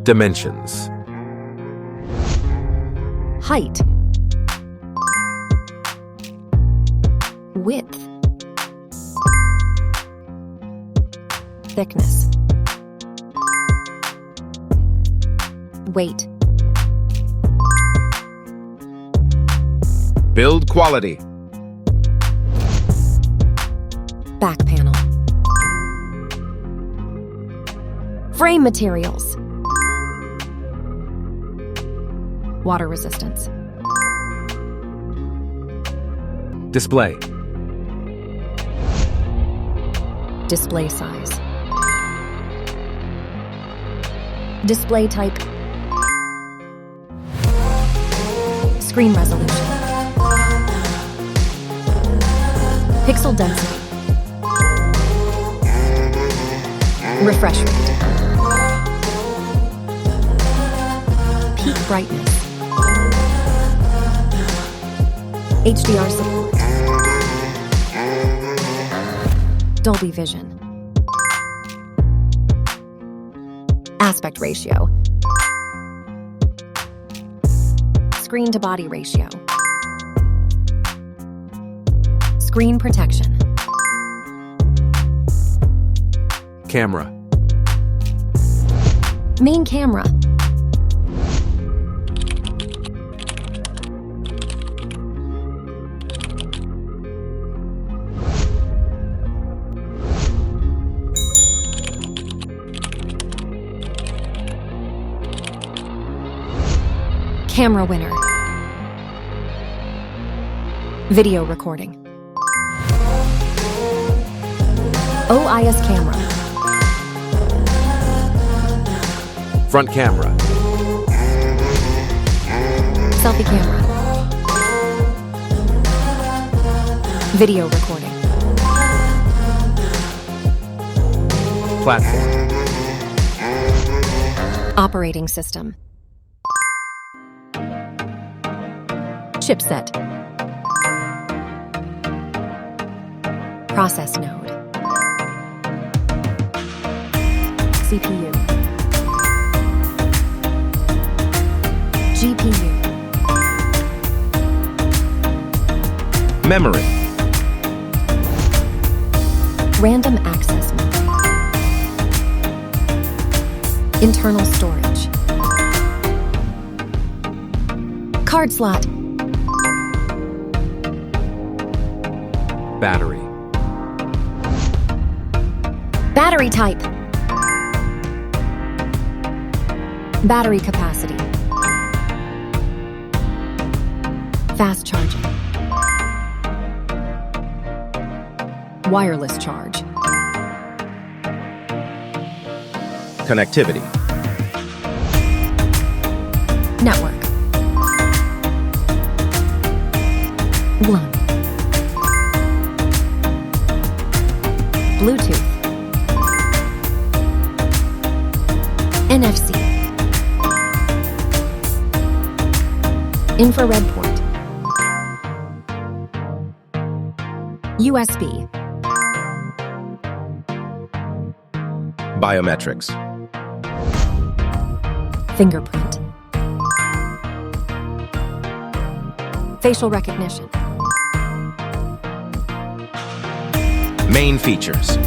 Dimensions. Height. Width. Thickness. Weight. Build quality. Back panel. Frame materials. Water resistance. Display. Display size. Display type. Screen resolution. Pixel density. Refresh rate. Peak brightness. HDR support. Dolby Vision. Aspect ratio. Screen to body ratio. Screen protection. Camera. Main camera. Camera winner. Video recording. OIS camera. Front camera. Selfie camera. Video recording. Platform. Operating system. Chipset. Process node. CPU. GPU. Memory. Random access memory. Internal storage. Card slot. Battery. Battery type. Battery capacity. Fast charging. Wireless charge. Connectivity. Network. LAN. Bluetooth. NFC. Infrared port. USB. Biometrics. Fingerprint. Facial recognition. Main features.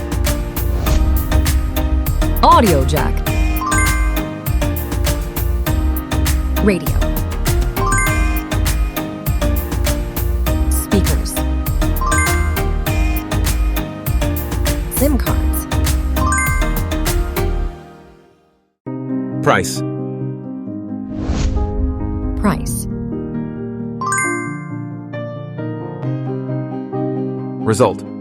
Audio jack. Radio. Speakers. SIM cards. Price. Price. Result.